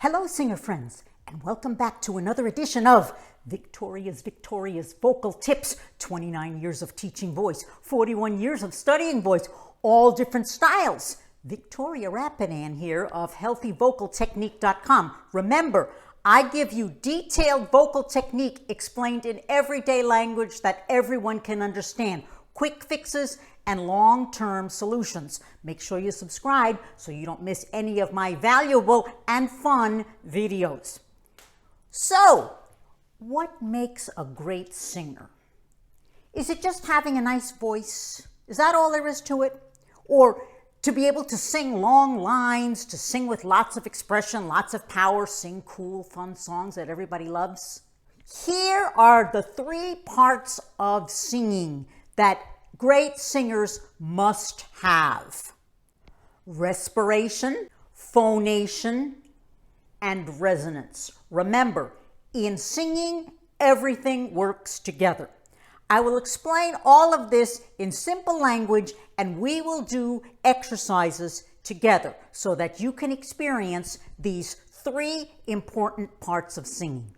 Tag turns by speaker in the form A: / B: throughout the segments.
A: Hello, singer friends, and welcome back to another edition of Victoria's Vocal Tips. 29 years of teaching voice, 41 years of studying voice, all different styles. Victoria Rapinan here of healthyvocaltechnique.com. Remember, I give you detailed vocal technique explained in everyday language that everyone can understand. Quick fixes and long-term solutions. Make sure you subscribe so you don't miss any of my valuable and fun videos. So, what makes a great singer? Is it just having a nice voice? Is that all there is to it? Or to be able to sing long lines, to sing with lots of expression, lots of power, sing cool, fun songs that everybody loves? Here are the 3 parts of singing that great singers must have: respiration, phonation, and resonance. Remember, in singing, everything works together. I will explain all of this in simple language, and we will do exercises together so that you can experience these 3 important parts of singing.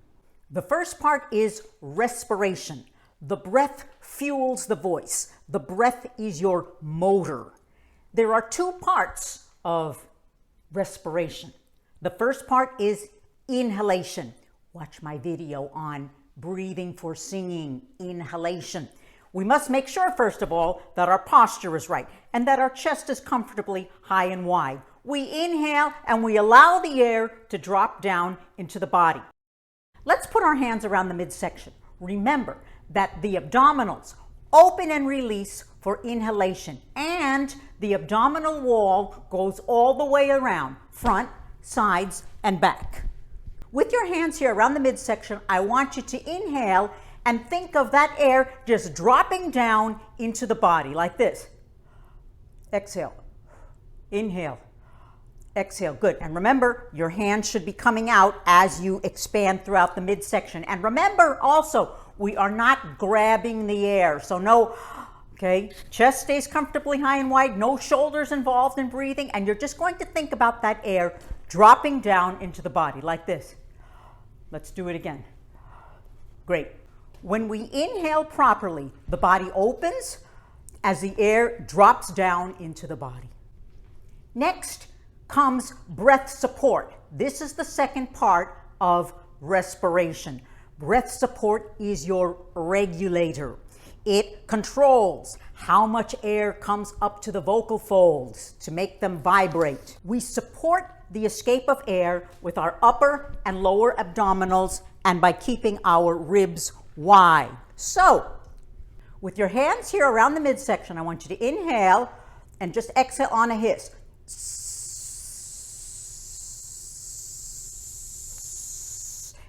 A: The first part is respiration. The breath fuels the voice. The breath is your motor. There are 2 parts of respiration. The first part is inhalation. Watch my video on breathing for singing, inhalation. We must make sure, first of all, that our posture is right and that our chest is comfortably high and wide. We inhale and we allow the air to drop down into the body. Let's put our hands around the midsection. Remember that the abdominals open and release for inhalation, and the abdominal wall goes all the way around, front, sides, and back. With your hands here around the midsection, I want you to inhale and think of that air just dropping down into the body like this. Exhale, inhale, exhale. Good. And remember, your hands should be coming out as you expand throughout the midsection. And remember also, we are not grabbing the air. So no, okay, chest stays comfortably high and wide, no shoulders involved in breathing, and you're just going to think about that air dropping down into the body like this. Let's do it again. Great. When we inhale properly, the body opens as the air drops down into the body. Next comes breath support. This is the second part of respiration. Breath support is your regulator. It controls how much air comes up to the vocal folds to make them vibrate. We support the escape of air with our upper and lower abdominals and by keeping our ribs wide. So, with your hands here around the midsection, I want you to inhale and just exhale on a hiss.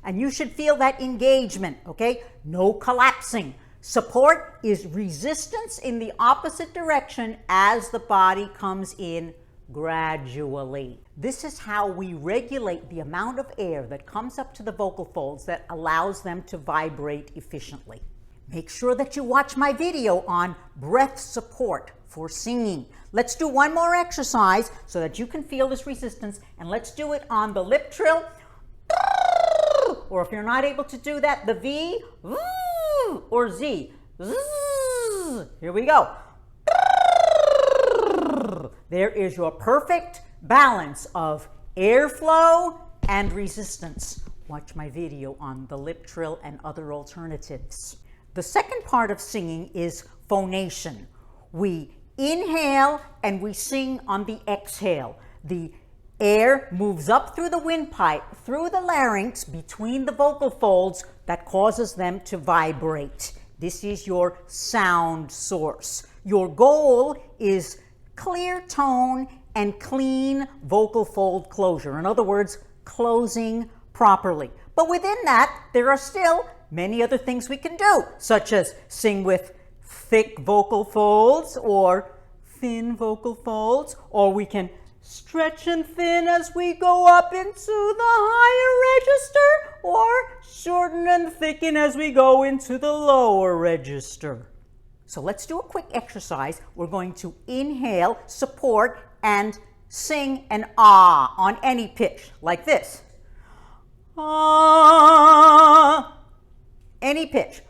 A: And you should feel that engagement, okay? No collapsing. Support is resistance in the opposite direction as the body comes in gradually. This is how we regulate the amount of air that comes up to the vocal folds that allows them to vibrate efficiently. Make sure that you watch my video on breath support for singing. Let's do one more exercise so that you can feel this resistance, and let's do it on the lip trill. Or if you're not able to do that, the V or Z. Here we go. There is your perfect balance of airflow and resistance. Watch my video on the lip trill and other alternatives. The second part of singing is phonation. We inhale and we sing on the exhale. The air moves up through the windpipe, through the larynx, between the vocal folds that causes them to vibrate. This is your sound source. Your goal is clear tone and clean vocal fold closure. In other words, closing properly. But within that, there are still many other things we can do, such as sing with thick vocal folds or thin vocal folds, or we can stretch and thin as we go up into the higher register, or shorten and thicken as we go into the lower register. So let's do a quick exercise. We're going to inhale, support, and sing an ah on any pitch, like this. Any pitch.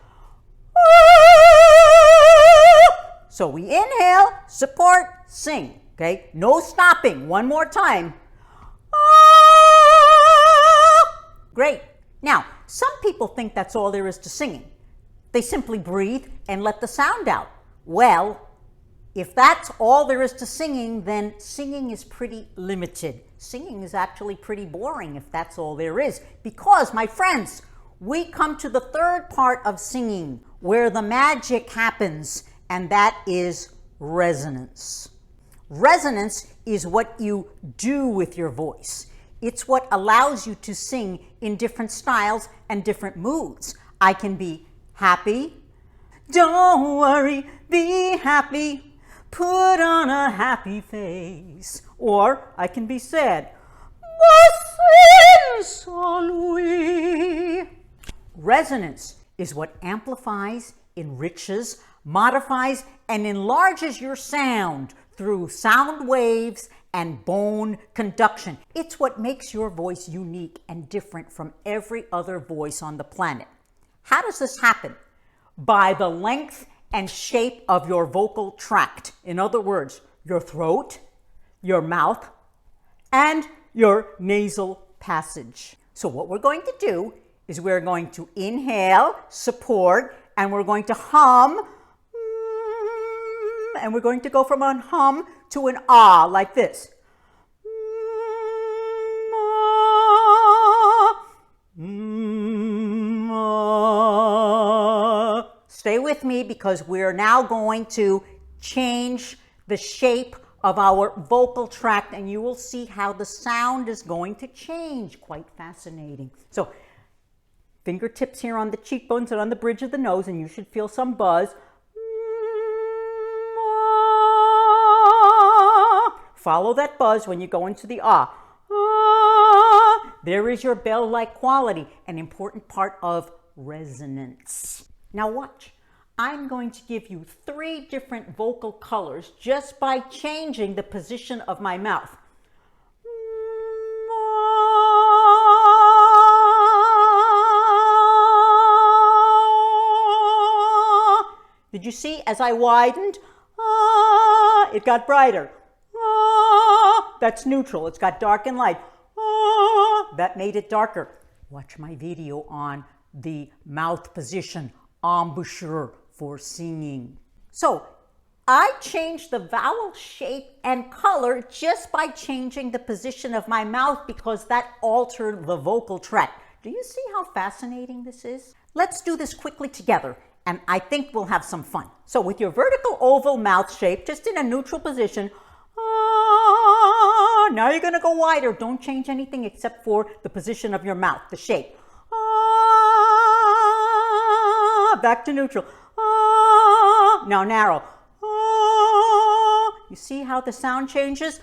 A: So we inhale, support, sing. Okay, no stopping. One more time. Great. Now, some people think that's all there is to singing. They simply breathe and let the sound out. Well, if that's all there is to singing, then singing is pretty limited. Singing is actually pretty boring if that's all there is. Because, my friends, we come to the third part of singing, where the magic happens, and that is resonance. Resonance is what you do with your voice. It's what allows you to sing in different styles and different moods. I can be happy. Don't worry, be happy. Put on a happy face. Or I can be sad. Resonance is what amplifies, enriches, modifies, and enlarges your sound through sound waves and bone conduction. It's what makes your voice unique and different from every other voice on the planet. How does this happen? By the length and shape of your vocal tract. In other words, your throat, your mouth, and your nasal passage. So what we're going to do is we're going to inhale, support, and we're going to hum, and we're going to go from an hum to an ah, like this. Stay with me because we're now going to change the shape of our vocal tract, and you will see how the sound is going to change. Quite fascinating. So fingertips here on the cheekbones and on the bridge of the nose, and you should feel some buzz. Follow that buzz when you go into the ah. There is your bell-like quality, an important part of resonance. Now watch. I'm going to give you 3 different vocal colors just by changing the position of my mouth. Did you see as I widened? It got brighter. That's neutral. It's got dark and light. That made it darker. Watch my video on the mouth position, embouchure, for singing. So I changed the vowel shape and color just by changing the position of my mouth because that altered the vocal tract. Do you see how fascinating this is? Let's do this quickly together, and I think we'll have some fun. So with your vertical oval mouth shape, just in a neutral position, now you're going to go wider. Don't change anything except for the position of your mouth, the shape. Back to neutral. Now narrow. You see how the sound changes?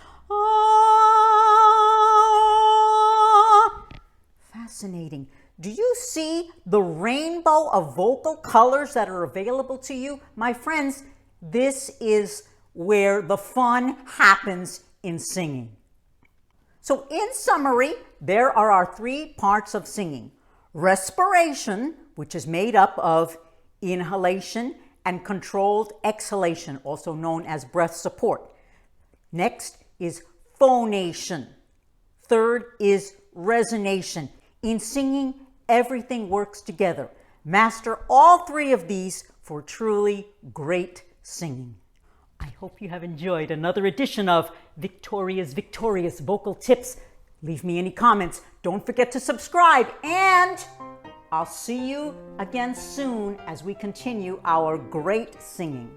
A: Fascinating. Do you see the rainbow of vocal colors that are available to you? My friends, this is where the fun happens in singing. So in summary, there are our 3 parts of singing. Respiration, which is made up of inhalation and controlled exhalation, also known as breath support. Next is phonation. Third is resonation. In singing, everything works together. Master all 3 of these for truly great singing. I hope you have enjoyed another edition of Victoria's Victorious Vocal Tips. Leave me any comments. Don't forget to subscribe, and I'll see you again soon as we continue our great singing.